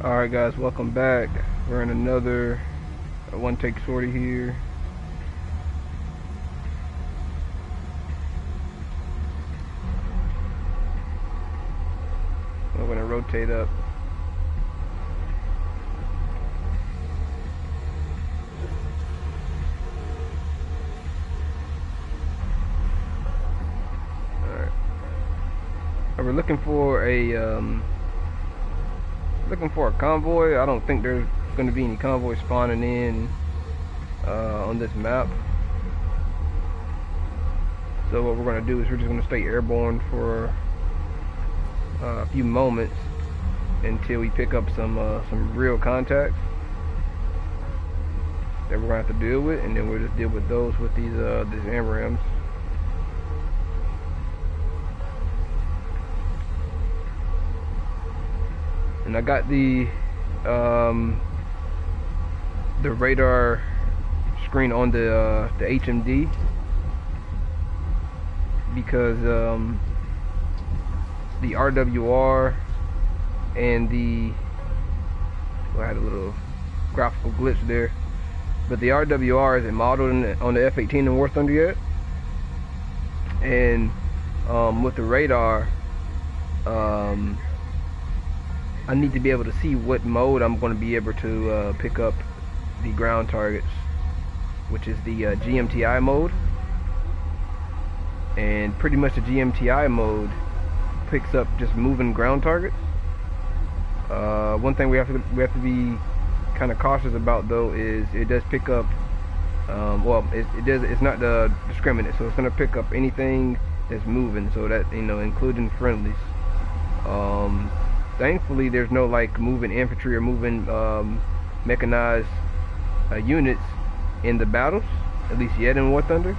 Alright guys, welcome back. We're in another One Take Sortie here. We're going to rotate up. Alright. We're looking for a convoy. I don't think there's going to be any convoys spawning in on this map. So what we're going to do is we're just going to stay airborne for a few moments until we pick up some real contacts that we're going to have to deal with, and then we'll just deal with those with these AMRAAMs. And I got the radar screen on the HMD because the RWR and I had a little graphical glitch there, but the RWR isn't modeled on the F18 in War Thunder yet, and with the radar, I need to be able to see what mode I'm going to be able to pick up the ground targets, which is the GMTI mode. And pretty much the GMTI mode picks up just moving ground targets. One thing we have to be kind of cautious about though is it does pick up. It's not the discriminate, so it's going to pick up anything that's moving. So that including friendlies. Thankfully, there's no like moving infantry or moving mechanized units in the battles, at least yet in War Thunder.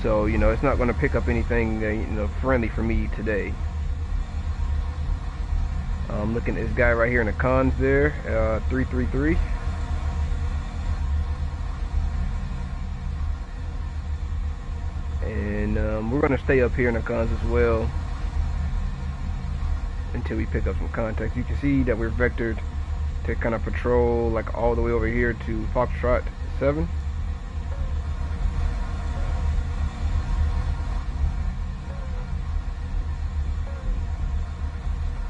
So it's not going to pick up anything friendly for me today. I'm looking at this guy right here in the cons there, 333. And we're going to stay up here in the cons as well until we pick up some contacts. You can see that we're vectored to kind of patrol like all the way over here to Foxtrot 7.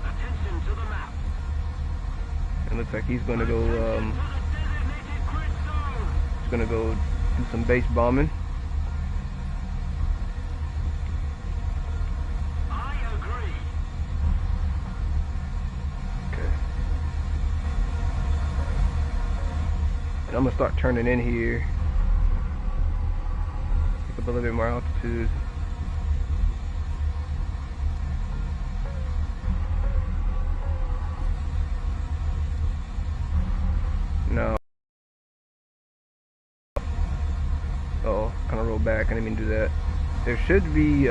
Attention to the map. It looks like he's going to go do some base bombing. I'm gonna start turning in here, pick up a little bit more altitude. No. Oh, kind of roll back. I didn't mean to do that. There should be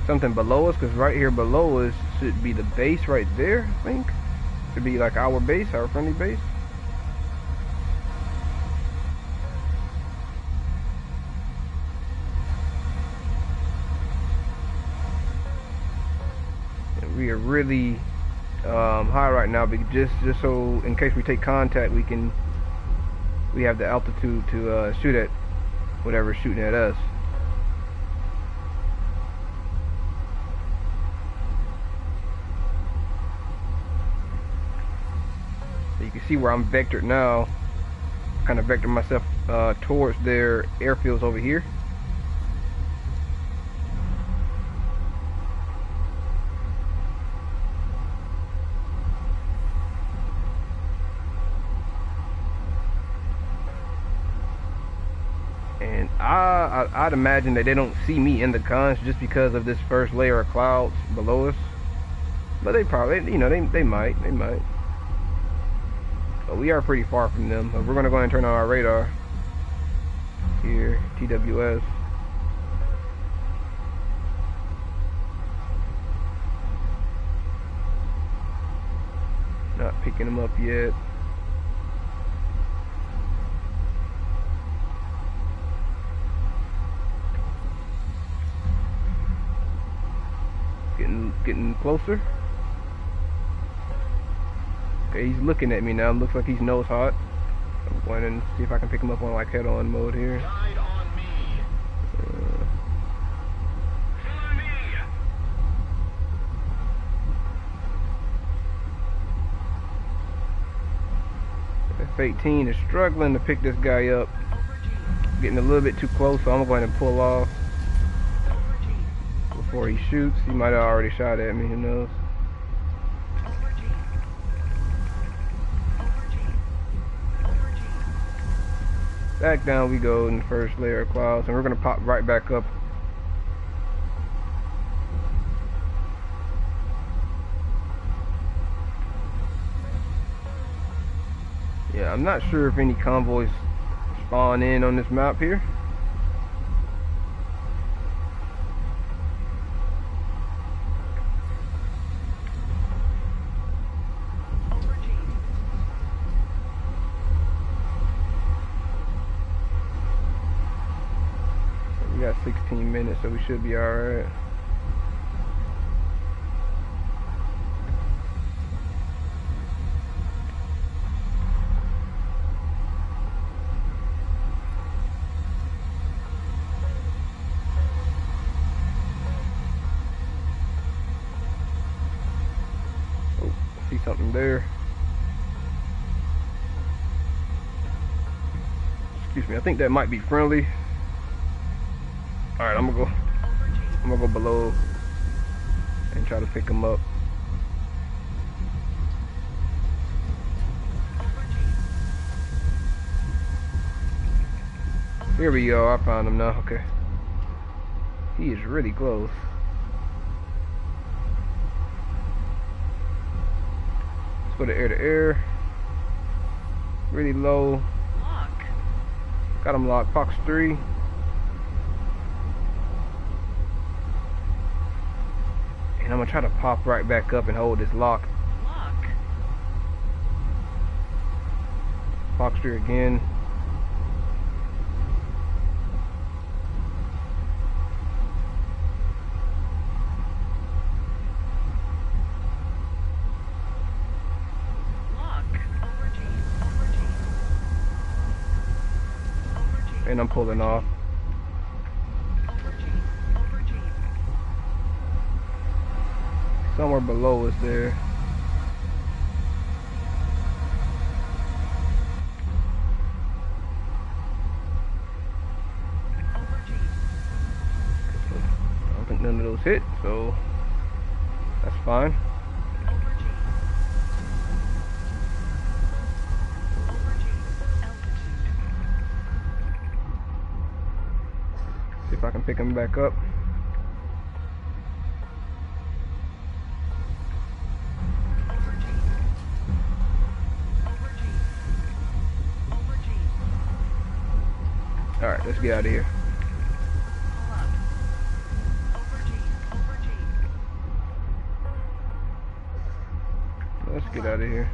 something below us, because right here below us should be the base right there. I think should be like our base, our friendly base. We are really high right now, but just so in case we take contact, we have the altitude to shoot at whatever's shooting at us. So you can see where I'm vectored now. Kind of vector myself towards their airfields over here. And I'd imagine that they don't see me in the cons just because of this first layer of clouds below us. But they probably, they might. But we are pretty far from them. But we're gonna go ahead and turn on our radar here, TWS. Not picking them up yet. getting closer. Okay, he's looking at me now. Looks like he's nose hot. I'm going to see if I can pick him up on like head-on mode here. Guide on me. Follow me. F18 is struggling to pick this guy up. Getting a little bit too close, so I'm going to pull off before he shoots. He might have already shot at me, who knows. Back down we go in the first layer of clouds, and we're going to pop right back up. Yeah, I'm not sure if any convoys spawn in on this map here. We got 16 minutes, so we should be alright. Oh, see something there. Excuse me, I think that might be friendly. Alright, I'm gonna go below and try to pick him up. Here we go, I found him now, okay. He is really close. Let's go to air. Really low. Lock. Got him locked, Fox 3. And I'm gonna try to pop right back up and hold this lock. Lock. Fox 3 again. Lock. Overdue. And I'm pulling off. Somewhere below us there. I don't think none of those hit, so that's fine. See if I can pick him back up. Alright, let's get out of here. Let's get out of here.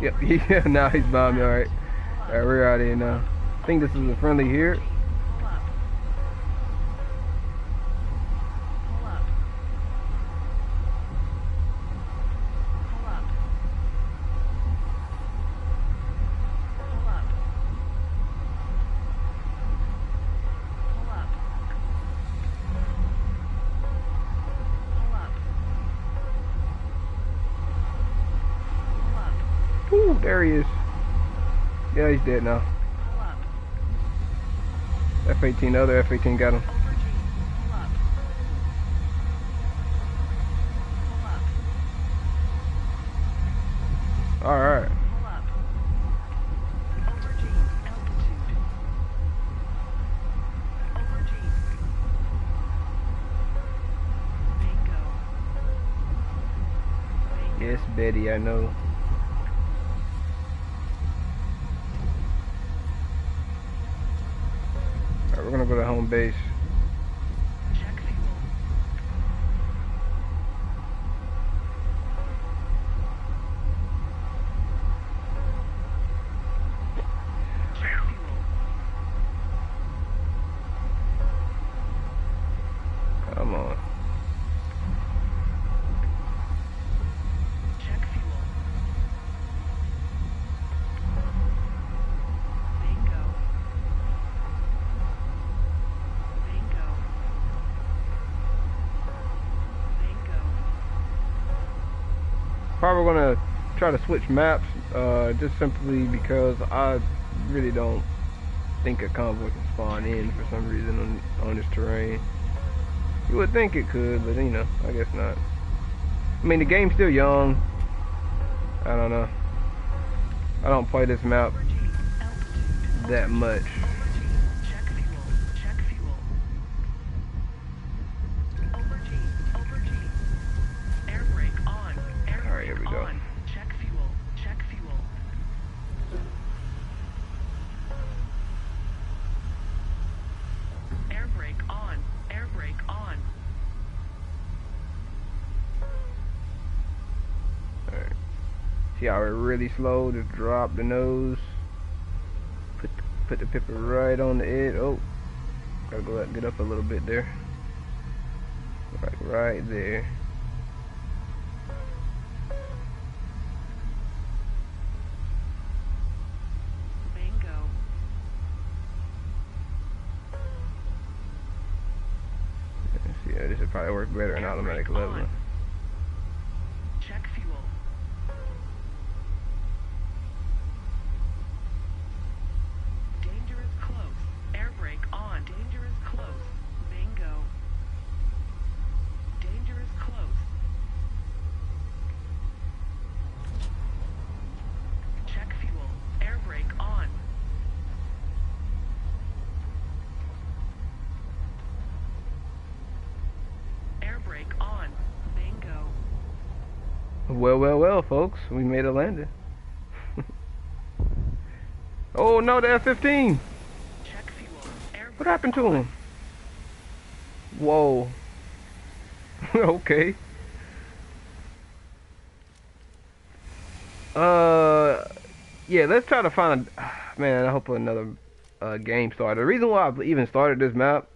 Yep, yeah, now he's behind me, alright. Alright, we're out of here now. I think this is a friendly here. Ooh, there he is. Yeah, he's dead now. F18, the other F18 got him. Alright. Yes, Betty, I know. Alright, we're gonna go to home base. Check fuel. Check fuel. Probably gonna try to switch maps, just simply because I really don't think a convoy can spawn in for some reason on this terrain. You would think it could, but you know, I guess not. I mean, the game's still young. I don't know. I don't play this map that much. Check fuel. Check fuel. Over G. Air brake on. Air All right, here we brake go. on. Check fuel. Check fuel. Air brake on. Air brake on. All right. See how we're really slow? Just drop the nose. Put the pipper right on the edge. Oh, gotta go get up a little bit there. Right there. Bingo. Let's see, this would probably work better in Air automatic brake leveling. on. Check fuel. Danger is close. Air brake on. Danger is close. Bingo. Danger is close. Check fuel. Air brake on. Air brake on. Bingo. Well, folks, we made a landing. Oh no, the F18! Check fuel. Air What brake happened to on. him? Whoa. Okay. Yeah, let's try to find. Man, I hope another game started. The reason why I even started this map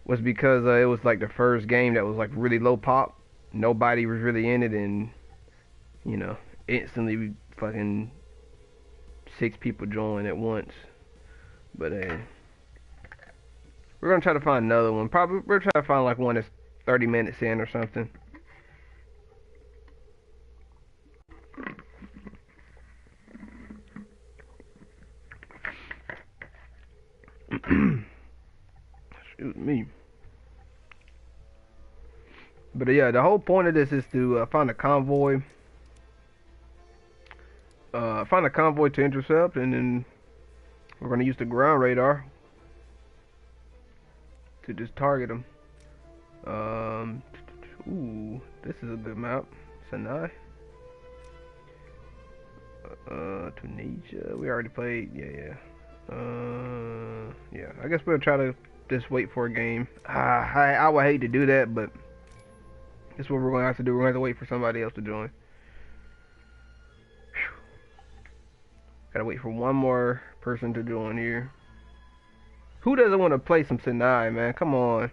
was because it was like the first game that was like really low pop. Nobody was really in it, and you know, instantly we fucking 6 people joined at once. But hey, we're gonna try to find another one. Probably we're trying to find like one that's 30 minutes in or something. Excuse me. But yeah, the whole point of this is to find a convoy. Find a convoy to intercept, and then we're gonna use the ground radar to just target them. Ooh, this is a good map. Sinai. Tunisia. We already played. Yeah. Yeah. I guess we'll try to just wait for a game. I would hate to do that, but that's what we're gonna have to do. We're gonna have to wait for somebody else to join. Whew. Gotta wait for one more person to join here. Who doesn't want to play some Sinai, man? Come on.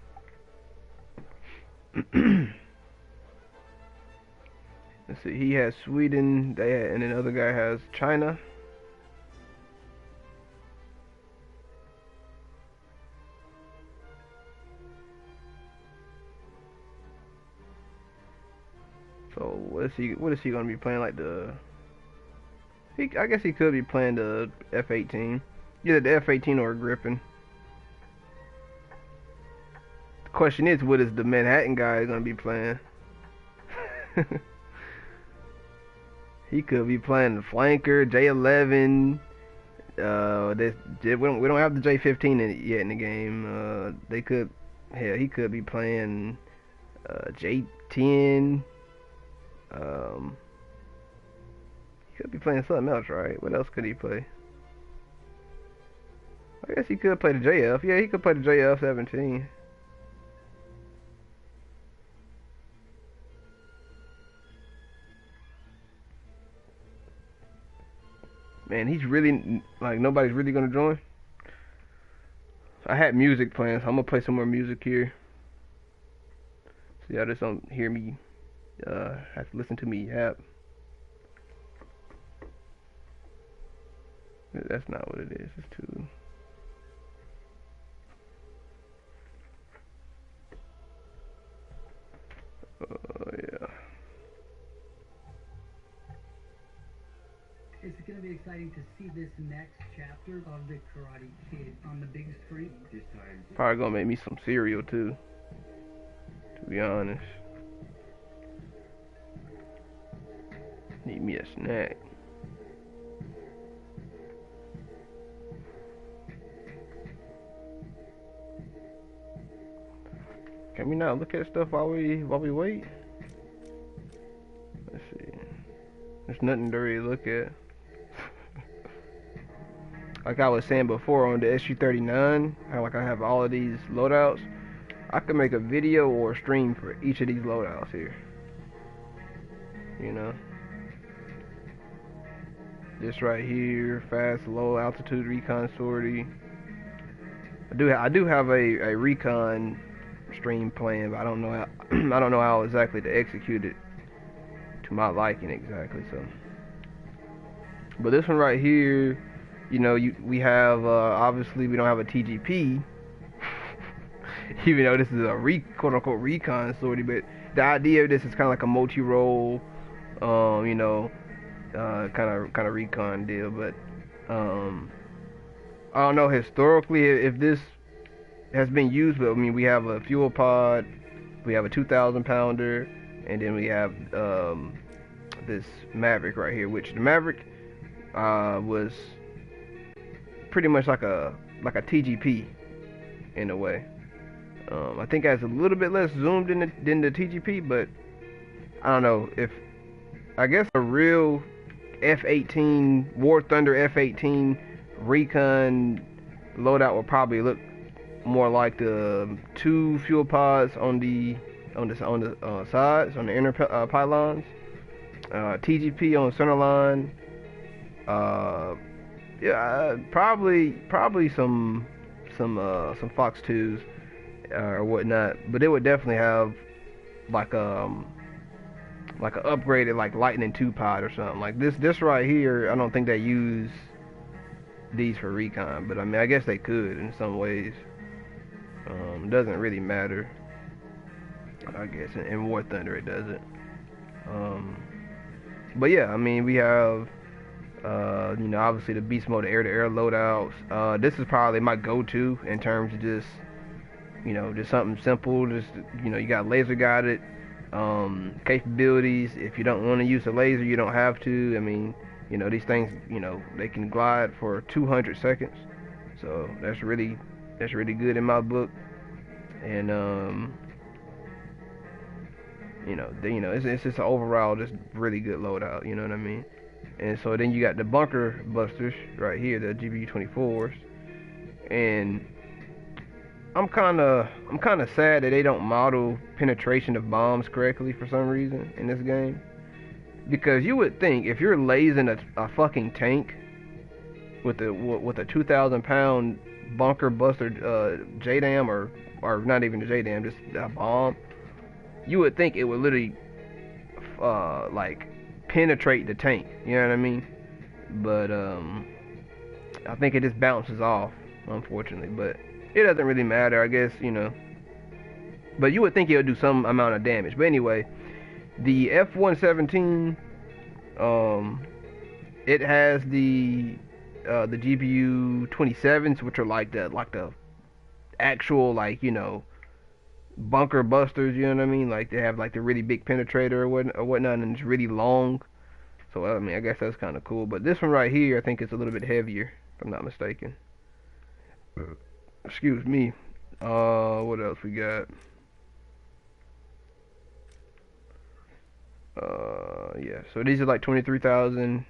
Let's see. He has Sweden. And then the other guy has China. So what is he gonna be playing, like I guess he could be playing the F18. Either the F18 or a Griffin. The question is, what is the Manhattan guy gonna be playing? He could be playing the flanker, J11. We don't have the J15 yet in the game. He could be playing J10. He could be playing something else, right? What else could he play? I guess he could play the JF. Yeah, he could play the JF 17. Man, he's really, like, nobody's really gonna join. I had music playing, so I'm gonna play some more music here. So y'all just don't hear me, have to listen to me yap. That's not what it is. It's too. Yeah. going to be exciting to see this next chapter of the Karate Kid on the big screen. Probably gonna make me some cereal too, to be honest. Need me a snack. Can we not look at stuff while we wait? Let's see. There's nothing to really look at. Like I was saying before on the SU-39, how like I have all of these loadouts. I could make a video or a stream for each of these loadouts here. You know, this right here, fast, low altitude recon sortie. I do have a recon stream plan, but I don't know how I don't know how exactly to execute it to my liking exactly. So, but this one right here, you know, we have obviously we don't have a TGP, even though this is a quote unquote recon sortie. But the idea of this is kind of like a multi-role, you know, kind of recon deal. But I don't know historically if this has been used, but I mean we have a fuel pod, we have a 2,000 pounder, and then we have this Maverick right here, which the Maverick was pretty much like a TGP in a way. I think it has a little bit less zoom than the TGP, but I don't know if I guess a real F18 War Thunder F18 recon loadout will probably look more like the 2 fuel pods on the sides, on the inner pylons, TGP on center line. Yeah, probably some Fox 2s or whatnot, but it would definitely have like an upgraded like Lightning 2 pod or something like this right here. I don't think they use these for recon, but I mean I guess they could in some ways. Doesn't really matter, I guess. In War Thunder it doesn't. But yeah, I mean we have you know, obviously the beast mode air-to-air loadouts. This is probably my go-to in terms of just, you know, just something simple. Just, you know, you got laser guided capabilities. If you don't want to use a laser, you don't have to. I mean, you know, these things, you know, they can glide for 200 seconds, so that's really good in my book. And you know, it's just an overall just really good loadout. You know what I mean? And so then you got the bunker busters right here, the GBU-24s, and I'm kind of sad that they don't model penetration of bombs correctly for some reason in this game, because you would think if you're lasing a fucking tank with a 2,000 pound bunker buster JDAM or not even a JDAM, just a bomb, you would think it would literally like penetrate the tank, you know what I mean? But I think it just bounces off, unfortunately. But it doesn't really matter, I guess, you know. But you would think it would do some amount of damage. But anyway, the F-117, it has the GBU-27s, which are like the actual, like, you know, bunker busters, you know what I mean? Like they have like the really big penetrator or whatnot, and it's really long. So I mean, I guess that's kind of cool. But this one right here, I think it's a little bit heavier, if I'm not mistaken. Excuse me. What else we got? Yeah. So these are like 23,000.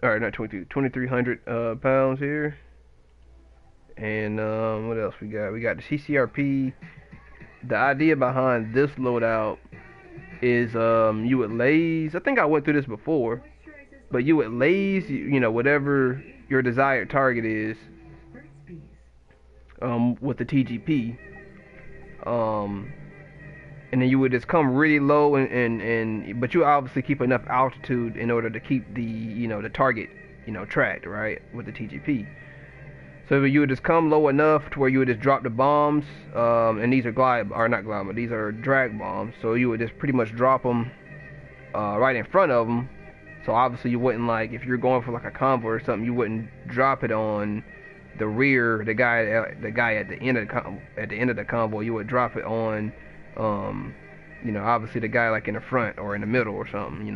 Alright, not 2,300 pounds here. And what else we got? We got the CCRP. The idea behind this loadout is you would laze. I think I went through this before, but you would laze, you know, whatever your desired target is, with the TGP, and then you would just come really low and but you obviously keep enough altitude in order to keep the, you know, the target, you know, tracked, right, with the TGP. So you would just come low enough to where you would just drop the bombs, and these are not glide, but these are drag bombs. So you would just pretty much drop them right in front of them, So obviously you wouldn't, like, if you're going for like a convoy or something, you wouldn't drop it on the rear, the guy at the end of the convoy. You would drop it on, obviously the guy like in the front or in the middle or something,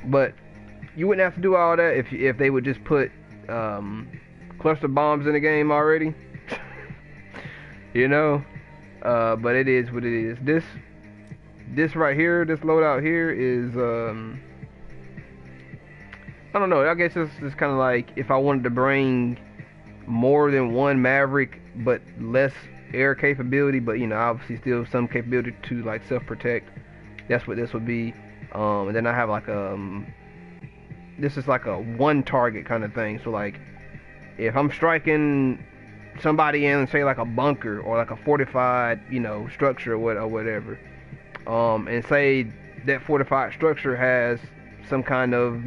But you wouldn't have to do all that if they would just put cluster bombs in the game already. But it is what it is. This right here, this loadout here is I don't know. I guess it's kind of like if I wanted to bring more than one Maverick, but less air capability, but obviously still some capability to like self-protect. That's what this would be. And then I have like this is like a one target kind of thing. So like if I'm striking somebody in, say like a bunker or like a fortified, structure or whatever, and say that fortified structure has some kind of,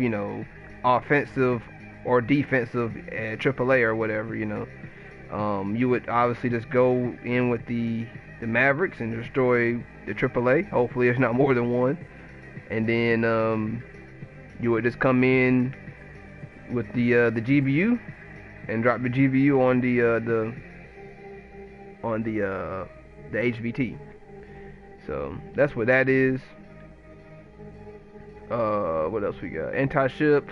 offensive or defensive AAA or whatever, you would obviously just go in with the Mavericks and destroy the AAA. Hopefully there's not more than one. And then you would just come in with the GBU and drop the GBU on the HVT. So that's what that is. What else we got? Anti-ship.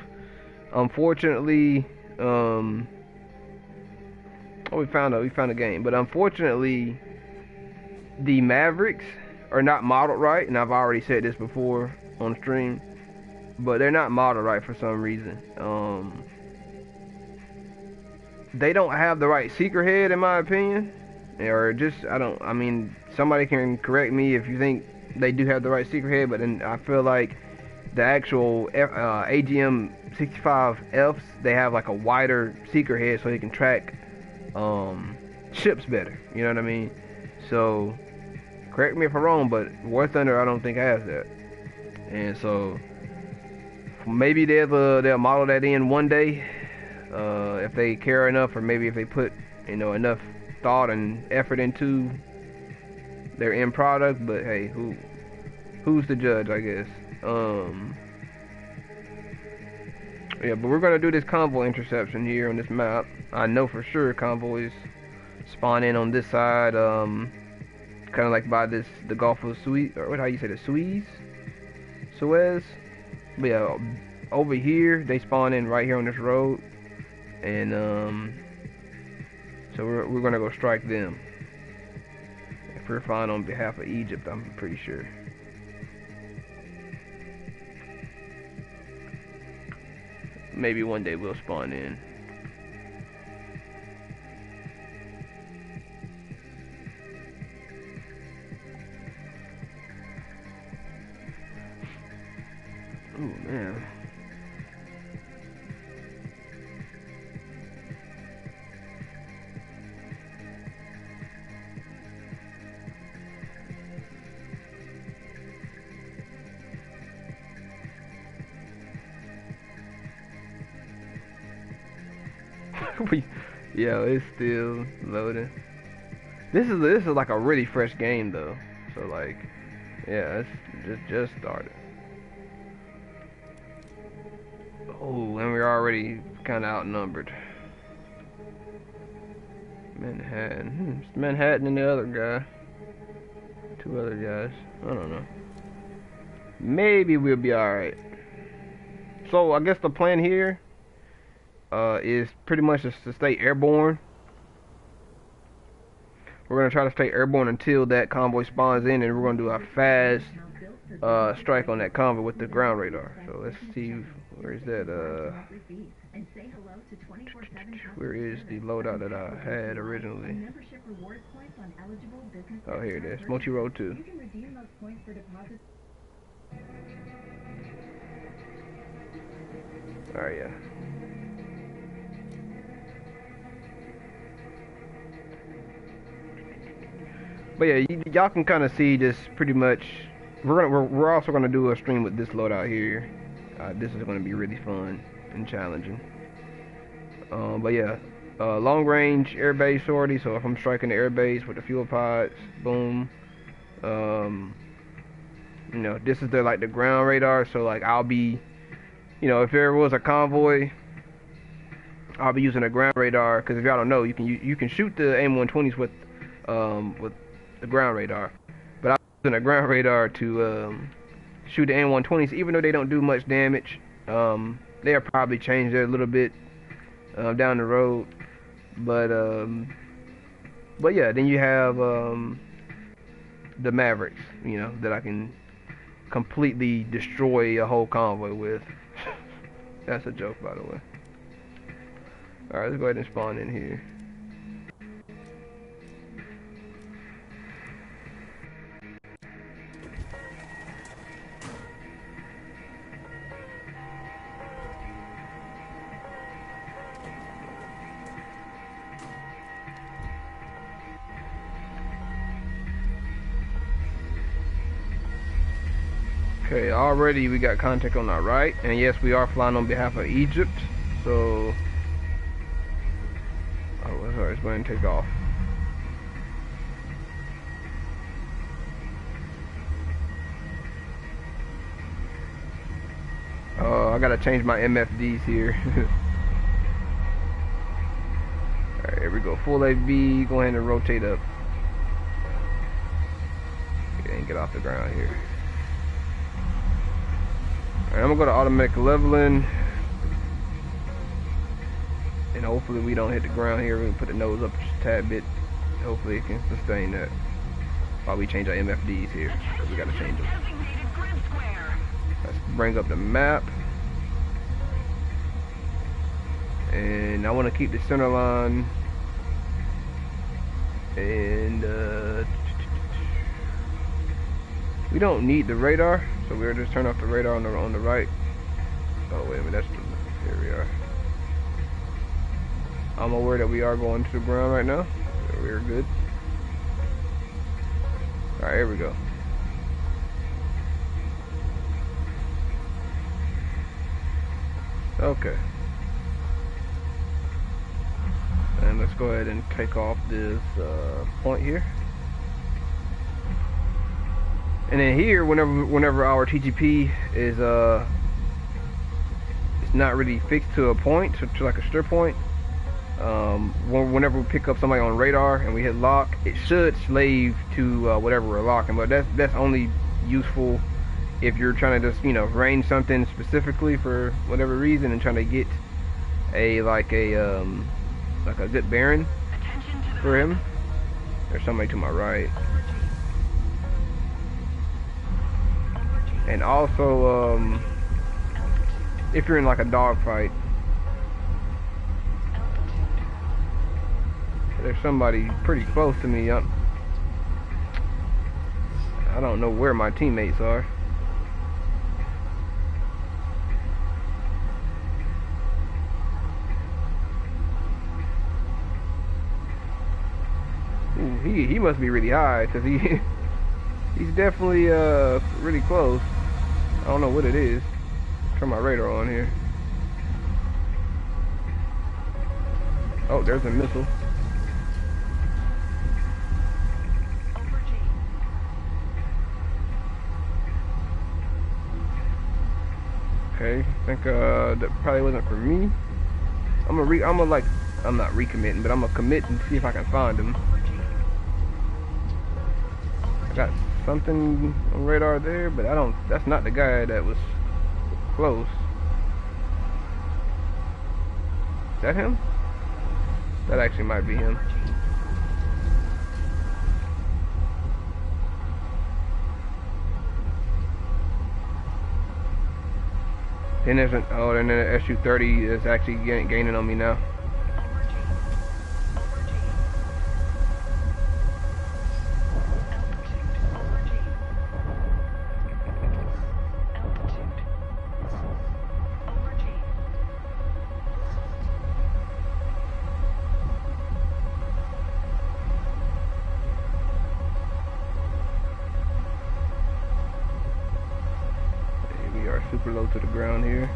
Unfortunately, we found a game, but unfortunately, the Mavericks are not modeled right, and I've already said this before on stream, but they're not modeled right for some reason. They don't have the right seeker head, in my opinion, or just I mean, somebody can correct me if you think they do have the right seeker head, but then I feel like the actual AGM 65Fs, they have like a wider seeker head so they can track ships better. You know what I mean? So correct me if I'm wrong, but War Thunder I don't think has that. And so maybe they'll model that in one day if they care enough, or maybe if they put enough thought and effort into their end product. But hey, who's the judge, I guess. Yeah, but we're gonna do this convoy interception here on this map. I know for sure convoys spawn in on this side, kind of like by the Gulf of Suez, or how you say the Suez. But yeah, over here they spawn in right here on this road, and so we're gonna go strike them. If we're fine on behalf of Egypt, I'm pretty sure. Maybe one day we'll spawn in. Oh man. Yeah, it's still loading. This is like a really fresh game though. So like, yeah, it's just started. Oh, and we're already kind of outnumbered. Manhattan. It's Manhattan and the other guy. Two other guys. I don't know. Maybe we'll be alright. So I guess the plan here is pretty much just to stay airborne. We're going to try to stay airborne until that convoy spawns in, and we're going to do a fast strike on that convoy with the ground radar. So let's see, where is that? Where is the loadout that I had originally? Oh, here it is. Mochi Road 2. Alright, yeah. But yeah, y'all can kind of see just pretty much. We're also gonna do a stream with this loadout here. This is gonna be really fun and challenging. But yeah, long range air base sortie. So if I'm striking the air base with the fuel pods, boom. You know, this is like the ground radar. So like I'll be, you know, if there was a convoy, I'll be using a ground radar. Because if y'all don't know, you can shoot the AIM-120s with the ground radar. But I'm using a ground radar to shoot the AIM-120s, even though they don't do much damage. They'll probably change it a little bit down the road. But yeah, then you have the Mavericks, you know, that I can completely destroy a whole convoy with. That's a joke, by the way. Alright, let's go ahead and spawn in here. Okay, already we got contact on our right, and yes, we are flying on behalf of Egypt. So, oh, sorry, let's go ahead and take off. I gotta change my MFDs here. Alright, here we go. Full AV, go ahead and rotate up. Okay, and get off the ground here. Alright, I'm gonna go to automatic leveling. And hopefully we don't hit the ground here. We're gonna put the nose up just a tad bit. Hopefully it can sustain that while we change our MFDs here. Because we gotta change them. Let's bring up the map. And I want to keep the center line. And we don't need the radar, so we'll just turn off the radar on the right. Oh wait a minute, here we are. I'm aware that we are going to the ground right now. So we're good. Alright, here we go. Okay. And let's go ahead and take off this point here. And then here, whenever our TGP is it's not really fixed to a point, to like a strip point. Whenever we pick up somebody on radar and we hit lock, it should slave to whatever we're locking. But that's only useful if you're trying to just, you know, range something specifically for whatever reason and trying to get like a good bearing for him. There's somebody to my right. And also, if you're in like a dogfight, there's somebody pretty close to me. I don't know where my teammates are. Ooh, he must be really high, because he's definitely really close. I don't know what it is. Turn my radar on here. Oh, there's a missile. Okay, I think that probably wasn't for me. I'm not recommitting, but I'm gonna commit and see if I can find him. I got something on radar there, but that's not the guy that was close. Is that him? That actually might be him. Then there's then the SU-30 is actually gaining on me now. Super low to the ground here.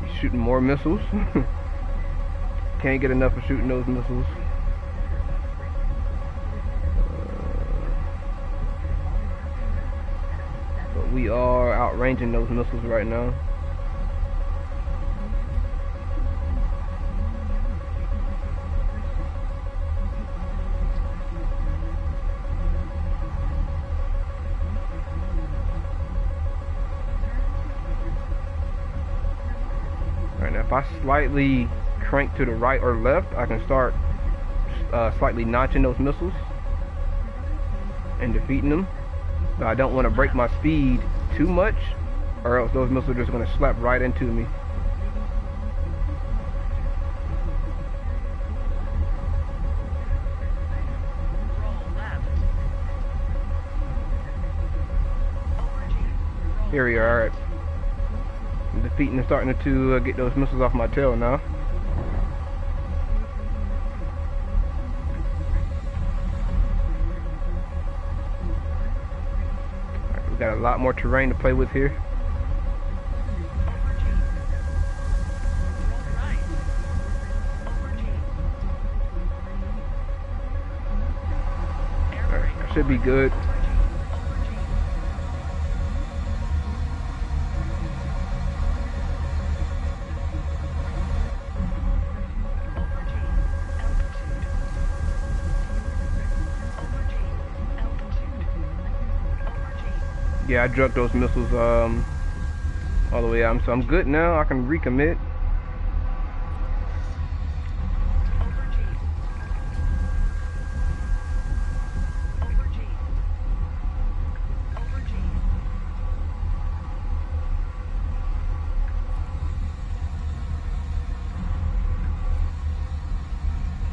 He's shooting more missiles. Can't get enough of shooting those missiles. we are outranging those missiles right now. Alright, now if I slightly crank to the right or left, I can start slightly notching those missiles and defeating them. But I don't want to break my speed too much, or else those missiles are just going to slap right into me. Here we are. Alright. I'm defeating and starting to get those missiles off my tail now. Got a lot more terrain to play with here. Alright, I should be good. Yeah, I drugged those missiles all the way out, so I'm good now. I can recommit.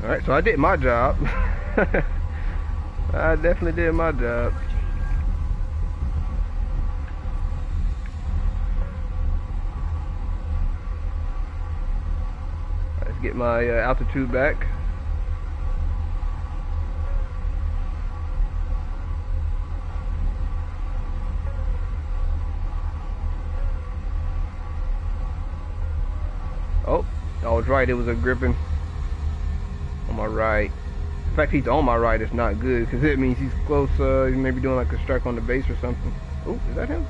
Alright, so I did my job. I definitely did my job. Get my altitude back. Oh, I was right, it was a gripping on my right. The fact he's on my right is not good, because it means he's close. He may be doing like a strike on the base or something. Oh, is that him?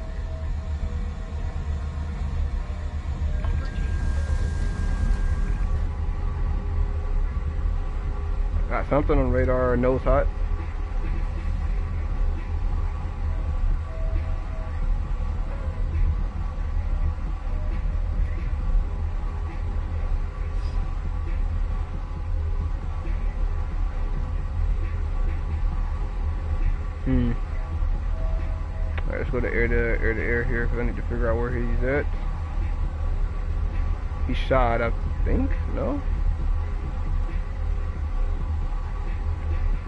Got something on radar, nose hot. Alright, let's go to air to air here, because I need to figure out where he's at. He shot, I think. No?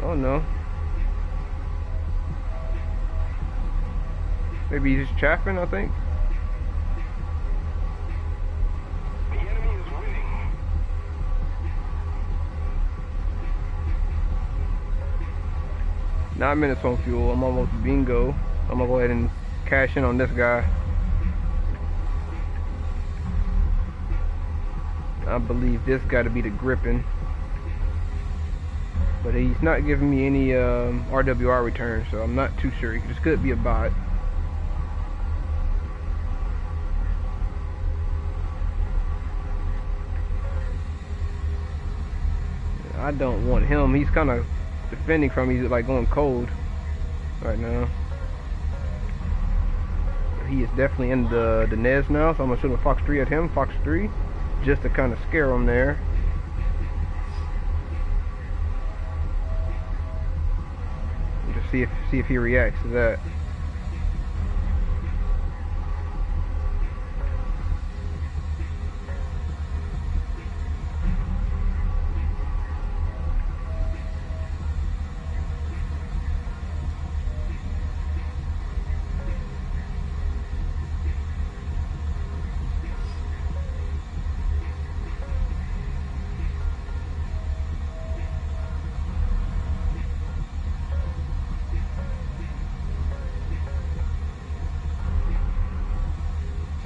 Oh no. Maybe he's just chaffing, I think. The enemy is winning. 9 minutes on fuel. I'm almost bingo. I'm gonna go ahead and cash in on this guy. I believe this got to be the gripping. But he's not giving me any RWR return, so I'm not too sure. This could be a bot. I don't want him. He's kind of defending from me. He's like going cold right now. He is definitely in the Nez now, so I'm gonna shoot a Fox 3 at him. Fox 3, just to kind of scare him there. See if he reacts to that.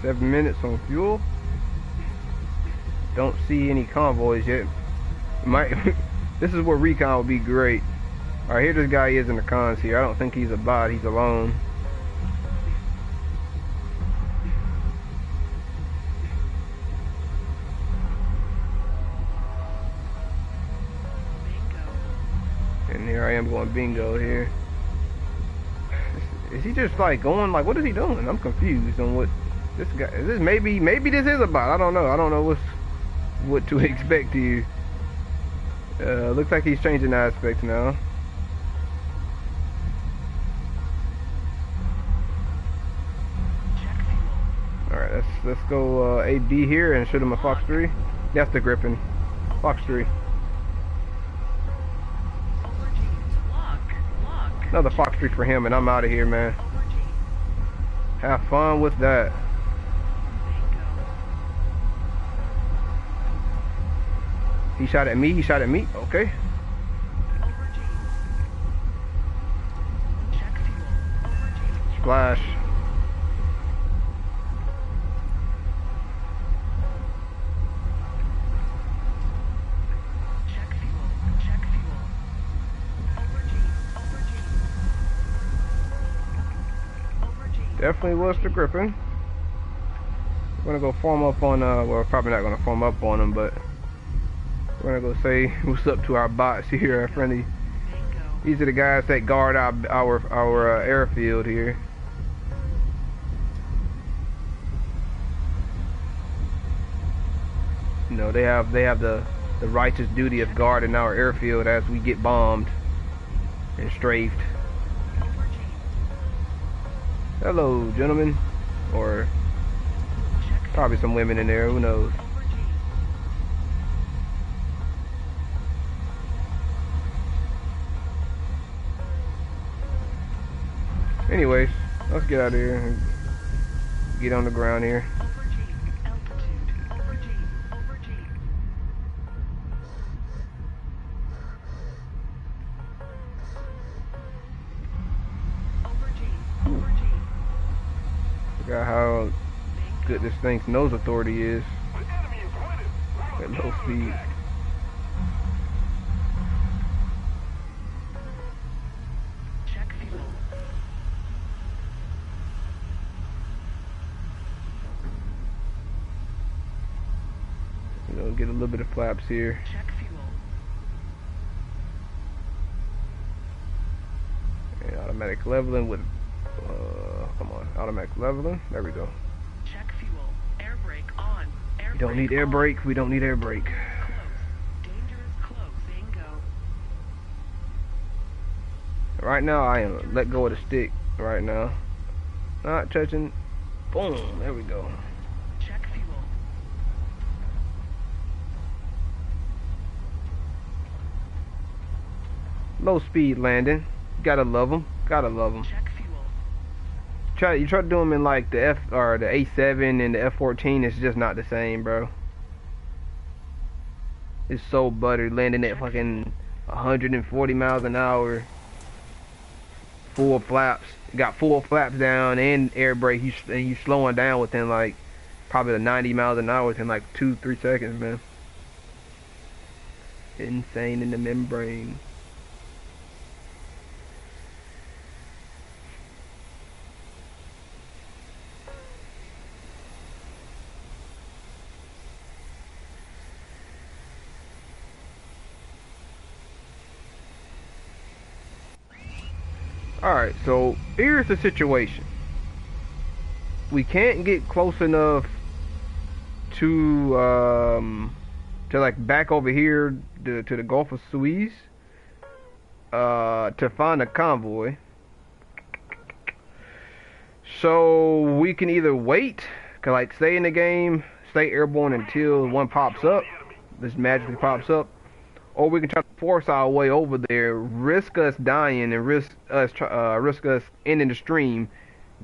Seven minutes on fuel. Don't see any convoys yet. This is where recon would be great. Alright, here this guy is in the cons here. I don't think he's a bot, he's alone. I am going bingo here. Is he just like going like what is he doing? I'm confused on what this guy is. This maybe this is a bot. I don't know. I don't know what to expect here. Looks like he's changing aspects now. Alright, let's go AD here and shoot him a Fox 3. That's the Griffin. Fox 3. Another Fox 3 for him, and I'm out of here, man. Have fun with that. He shot at me, okay. Splash. Definitely was the Griffin. We're gonna go form up on, well, probably not gonna form up on him, but we're gonna go say what's up to our bots here, our friendly. These are the guys that guard our airfield here. You know, they have the righteous duty of guarding our airfield as we get bombed and strafed. Hello, gentlemen, or probably some women in there. Who knows? Anyways, let's get out of here and get on the ground here. Forgot how good this thing's nose authority is at low speed. Get a little bit of flaps here. Check fuel. And automatic leveling with, come on, automatic leveling. There we go. Check fuel. Air brake on. Air We don't need brake air on. brake. We don't need air brake. Close. Dangerous close. Bingo. Right now, I am let go of the stick. Right now, not touching. Boom. There we go. Check fuel. Low speed landing. Gotta love them. Gotta love them. Check fuel. You try to do them in like the the A7 and the F18. It's just not the same, bro. It's so buttery landing at fucking 140 miles an hour. Full flaps. Got full flaps down and air brake. You slowing down within like probably the 90 miles an hour within like 2-3 seconds, man. Insane in the membrane. Alright, so here's the situation. We can't get close enough to like back over here to the Gulf of Suez to find a convoy. So we can either wait, like stay in the game, stay airborne until one pops up, this magically pops up, or we can try to force our way over there, risk us dying and risk us ending the stream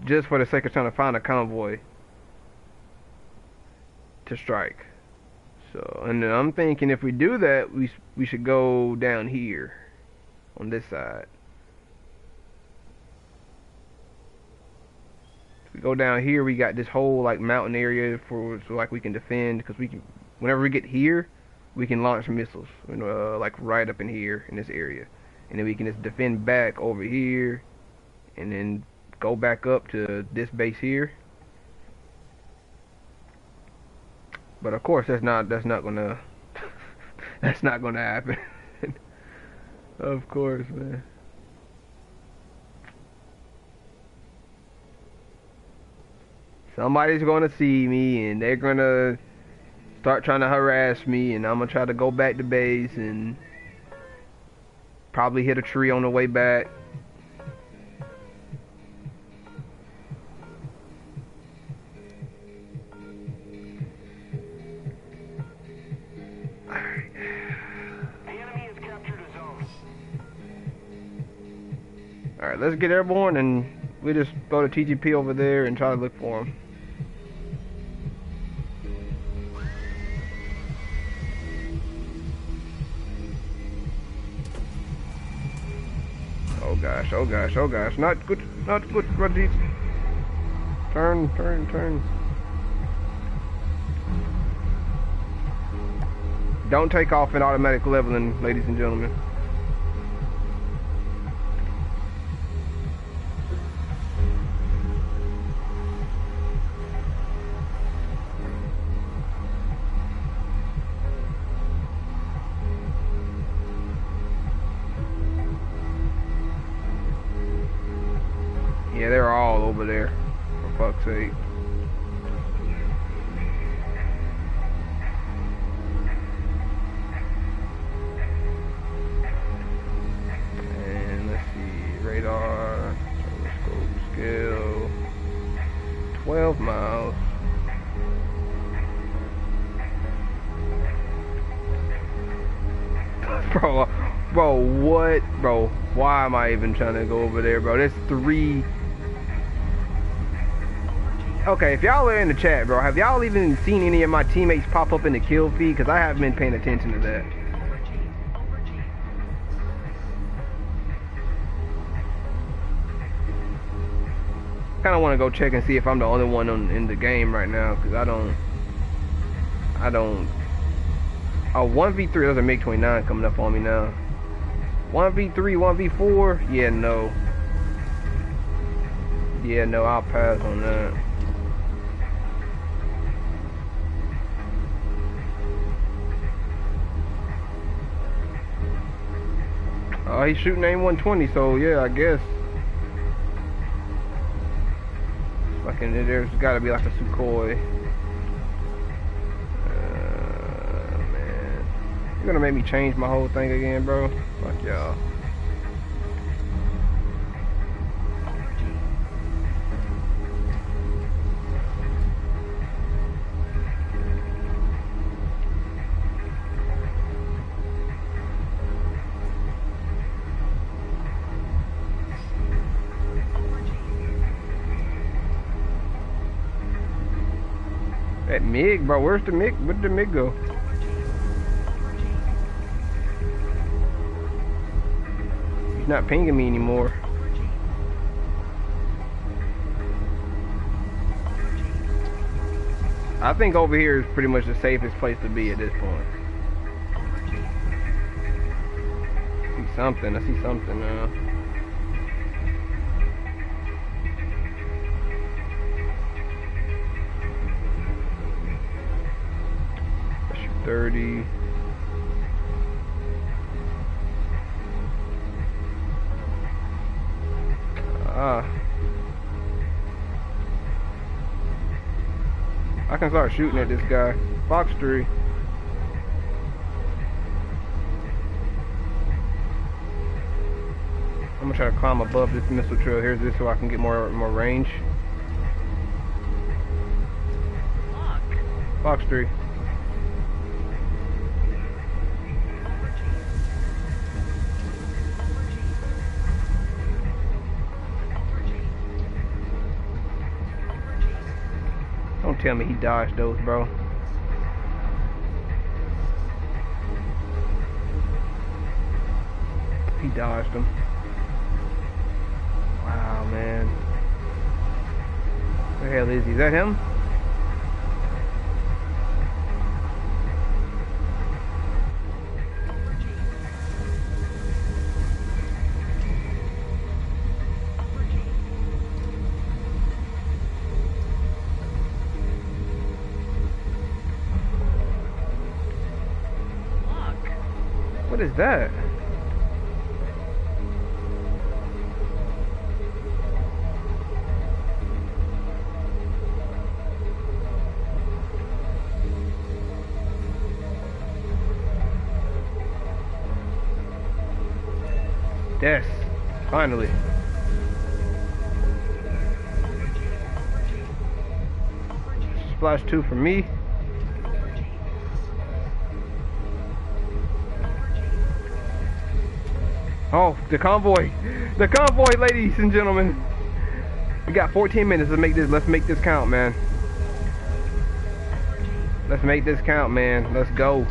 just for the sake of trying to find a convoy to strike. So, and then I'm thinking if we do that, we should go down here on this side. If we go down here, we got this whole like mountain area so like we can defend, because we can, whenever we get here, we can launch missiles, like right up in here in this area, and then we can just defend back over here, and then go back up to this base here. But of course, that's not gonna that's not gonna happen. Of course, man. Somebody's gonna see me and they're gonna start trying to harass me, and I'm gonna try to go back to base and probably hit a tree on the way back. Alright, let's get airborne and we just throw the TGP over there and try to look for him. Oh gosh, oh gosh, oh gosh. Not good, Rajit. Turn. Don't take off in automatic leveling, ladies and gentlemen. Yeah, they're all over there, for fuck's sake. And let's see, radar, telescope scale, 12 miles. Bro, what? Bro, why am I even trying to go over there, bro? There's 3... Okay, if y'all are in the chat, bro, have y'all even seen any of my teammates pop up in the kill feed? Because I haven't been paying attention to that. Kind of want to go check and see if I'm the only one in the game right now, because I don't... Oh, 1v3, there's a MiG-29 coming up on me now. 1v3, 1v4, yeah, no. Yeah, no, I'll pass on that. Oh, he's shooting aim 120, so yeah, I guess. Fucking, there's gotta be like a Sukhoi. Man. You're gonna make me change my whole thing again, bro? Fuck y'all. That MiG, bro, where's the MiG? Where did the MiG go? He's not pinging me anymore. I think over here is pretty much the safest place to be at this point. I see something now. Let's shoot 30. I can start shooting at this guy. Fox 3. I'm gonna try to climb above this missile trail. Here's this so I can get more range. Fox 3. Don't tell me he dodged those, bro. He dodged them. Wow, man. Where the hell is he? Is that him? What is that? Yes, finally. Splash 2 for me. Oh, the convoy, ladies and gentlemen. We got 14 minutes. Let's make this count, man. Let's make this count, man. Let's go.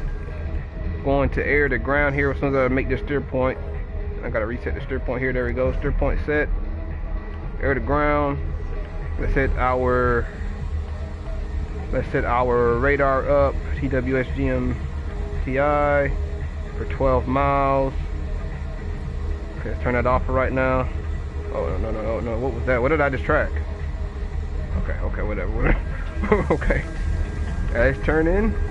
Going to air to ground here as soon as I make this steer point. I gotta reset the steer point here. There we go. Steer point set. Air to ground. Let's set our radar up. TWSGM TI for 12 miles. Okay, let's turn that off for right now. Oh no! What was that? What did I just track? Okay, whatever. Okay. Let's turn in. –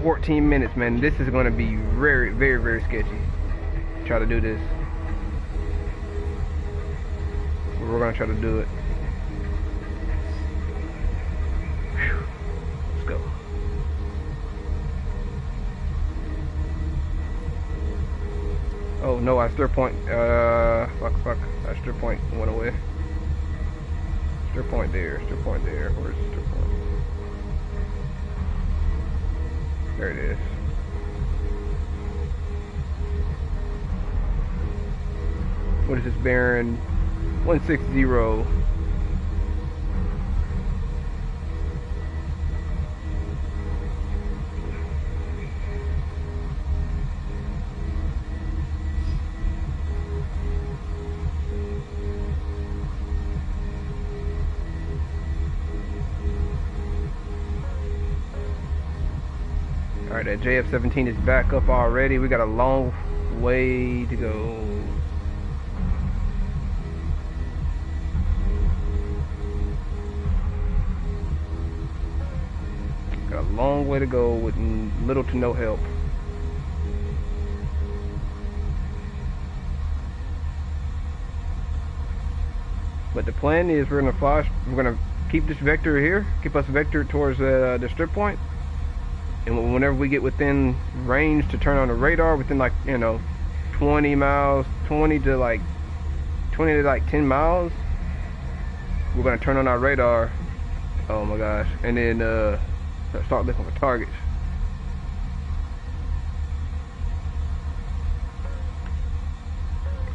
14 minutes, man. This is going to be very, very, very sketchy. Try to do this. We're going to try to do it. Whew. Let's go. Oh no, I steer point. Fuck. That steer point went away. Steer point there. Where's the steer point? There it is. What is this bearing? 160. Alright, that JF-17 is back up already. We got a long way to go. Got a long way to go with little to no help. But the plan is we're gonna keep this vector here, keep us vectored towards the strip point. And whenever we get within range to turn on the radar, within like, 20 miles, 20 to 10 miles, we're gonna turn on our radar. Oh my gosh. And then start looking for targets.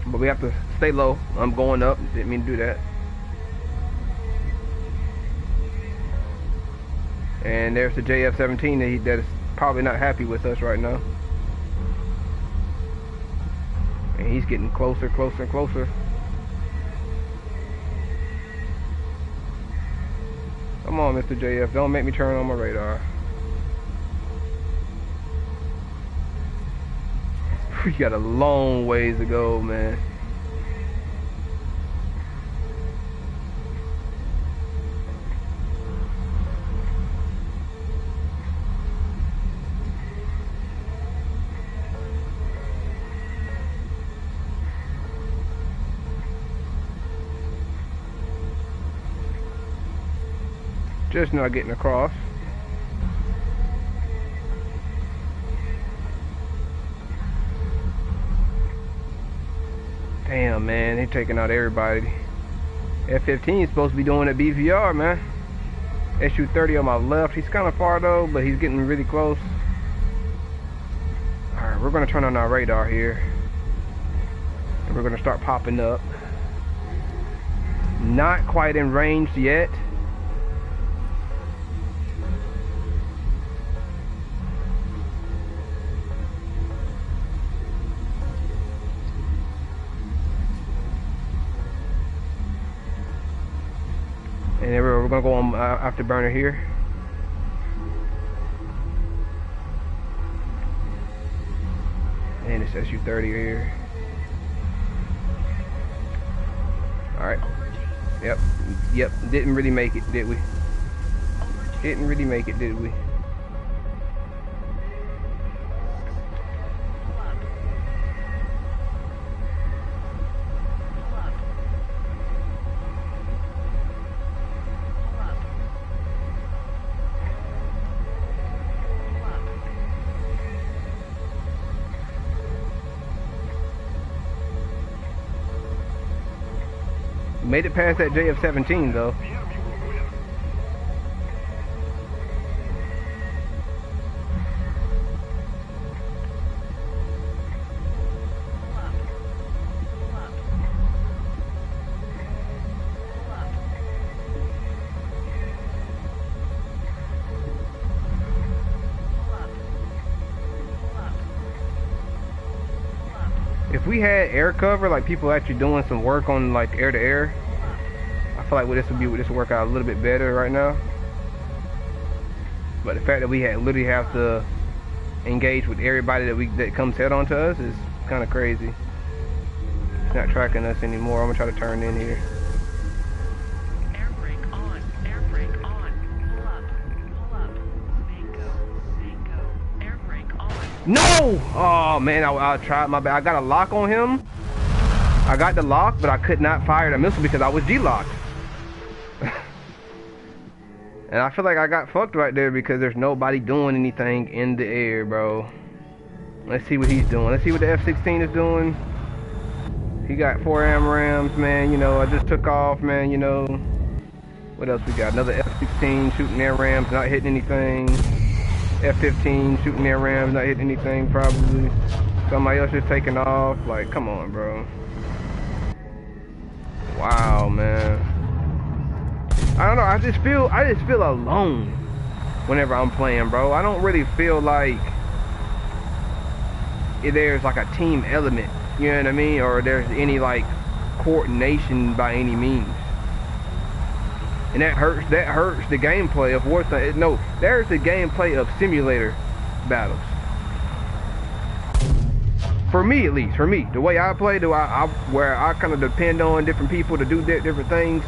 But we have to stay low. I'm going up. Didn't mean to do that. And there's the JF-17 that is probably not happy with us right now. And he's getting closer and closer. Come on, Mr. JF, don't make me turn on my radar. We got a long ways to go, man. Just not getting across. Damn, man, they're taking out everybody. F18 is supposed to be doing a BVR, man. SU-30 on my left. He's kind of far though, but he's getting really close. Alright, we're going to turn on our radar here. And we're going to start popping up. Not quite in range yet. And then we're gonna go on afterburner here. And it's SU-30 here. Alright. Yep. Didn't really make it, did we? Didn't really make it, did we? Made it past that JF-17 though. The enemy will win. Pull up. Pull up. Pull up. Pull up. Pull up. Pull up. If we had air cover, like people actually doing some work on like air to air, I feel like this would work out a little bit better right now. But the fact that we literally have to engage with everybody that comes head on to us is kind of crazy. It's not tracking us anymore. I'm gonna try to turn in here. Air brake on. Air brake on. Pull up. Pull up. Mango. Mango. Air brake on. No! Oh man, I tried my bad. I got a lock on him. I got the lock, but I could not fire the missile because I was G-locked. And I feel like I got fucked right there because there's nobody doing anything in the air, bro. Let's see what he's doing. Let's see what the F-16 is doing. He got 4 AMRAAMs, man. You know, I just took off, man. You know, what else we got? Another F-16 shooting AMRAAMs, not hitting anything. F-15 shooting AMRAAMs, not hitting anything, probably. Somebody else just taking off. Like, come on, bro. Wow, man. I don't know. I just feel alone whenever I'm playing, bro. I don't really feel like there's like a team element, you know what I mean, or there's any like coordination by any means. And that hurts the gameplay of Warzone. No, there's the gameplay of simulator battles. For me, at least, for me, the way I play, where I kind of depend on different people to do different things.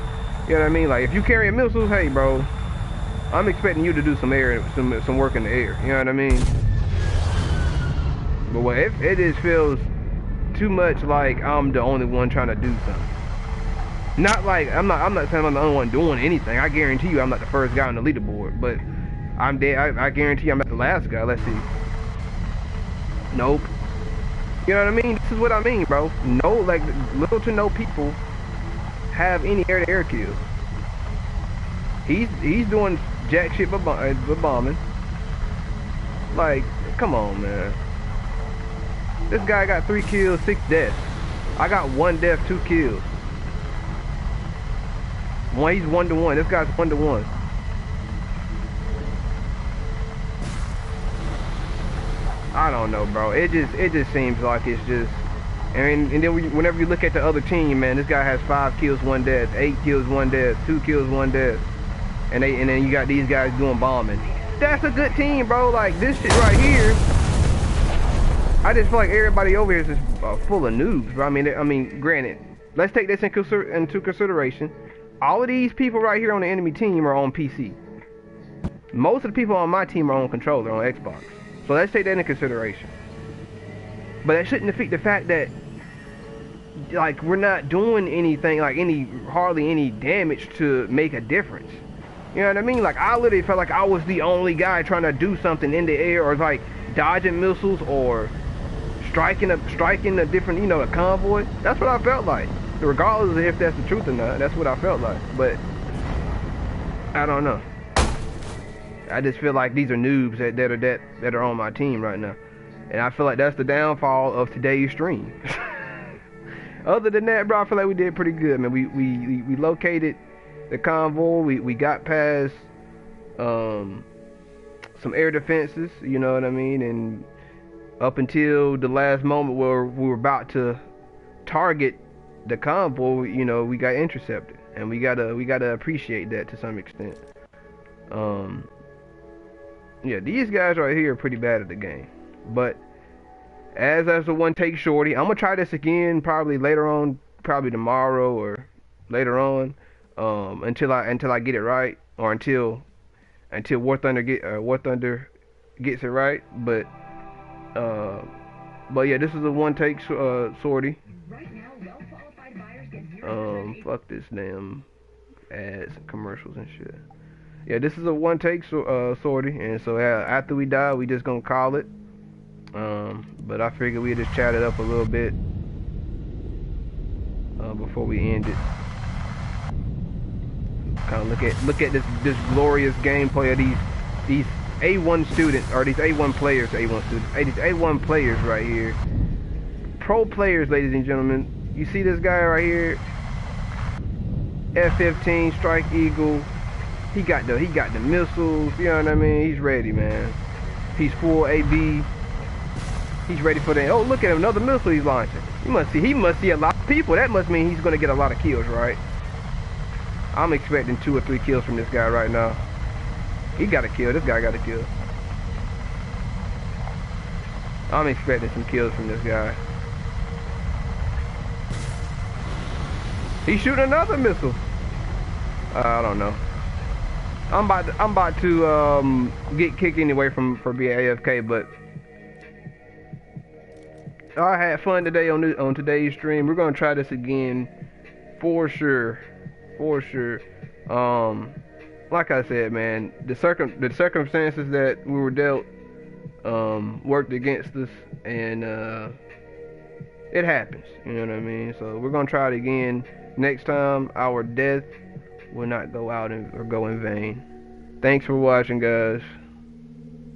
You know what I mean? Like, if you carry missiles, hey, bro, I'm expecting you to do some work in the air. You know what I mean? But what it just feels too much like I'm the only one trying to do something. Not like I'm not saying I'm the only one doing anything. I guarantee you I'm not the first guy on the leaderboard, but I'm dead. I guarantee I'm not the last guy. Let's see. Nope. You know what I mean? This is what I mean, bro. No, like, little to no people have any air-to-air kills. He's doing jack shit for bombing. Like, come on, man. This guy got 3 kills, 6 deaths. I got 1 death, 2 kills. He's 1-to-1. This guy's 1-to-1. I don't know, bro. It just seems like it's just. And then whenever you look at the other team, man, this guy has 5 kills, 1 death, 8 kills, 1 death, 2 kills, 1 death, and then you got these guys doing bombing. That's a good team, bro. Like, this shit right here, I just feel like everybody over here is just full of noobs, bro. I mean, granted, let's take this into consideration. All of these people right here on the enemy team are on PC. Most of the people on my team are on controller, on Xbox. So let's take that into consideration. But that shouldn't defeat the fact that, like, we're not doing anything, like hardly any damage to make a difference. You know what I mean? Like, I literally felt like I was the only guy trying to do something in the air, or like dodging missiles or striking a different, you know, a convoy. That's what I felt like. Regardless of if that's the truth or not, that's what I felt like. But I don't know. I just feel like these are noobs that are on my team right now. And I feel like that's the downfall of today's stream. Other than that, bro, I feel like we did pretty good, man. We located the convoy. We got past some air defenses, you know what I mean? And up until the last moment where we were about to target the convoy, you know, we got intercepted. And we gotta appreciate that to some extent. Yeah, these guys right here are pretty bad at the game. But as a One Take Sortie, I'm gonna try this again probably later on, probably tomorrow or later on, until I get it right, or until War Thunder gets it right. But yeah, this is a One Take Sortie. Right now, well-qualified buyers get 0% Fuck this damn ads and commercials and shit. Yeah, this is a One Take Sortie, and so after we die, we just gonna call it. But I figured we'd just chat it up a little bit before we end it. Kind of look at this glorious gameplay of these A1 students, or these A1 players, A1 students, these A1 players right here. Pro players, ladies and gentlemen. You see this guy right here? F18 Strike Eagle. He got the missiles. You know what I mean? He's ready, man. He's full AB. He's ready for that. Oh, look at him! Another missile he's launching. He must see a lot of people. That must mean he's gonna get a lot of kills, right? I'm expecting 2 or 3 kills from this guy right now. He got a kill. This guy got a kill. I'm expecting some kills from this guy. He's shooting another missile. I don't know. I'm about to get kicked anyway for being AFK, but I had fun today on today's stream. We're gonna try this again for sure. Like I said, man, the circumstances that we were dealt worked against us, and it happens. You know what I mean? So we're gonna try it again. Next time, our death will not go out or go in vain. Thanks for watching, guys.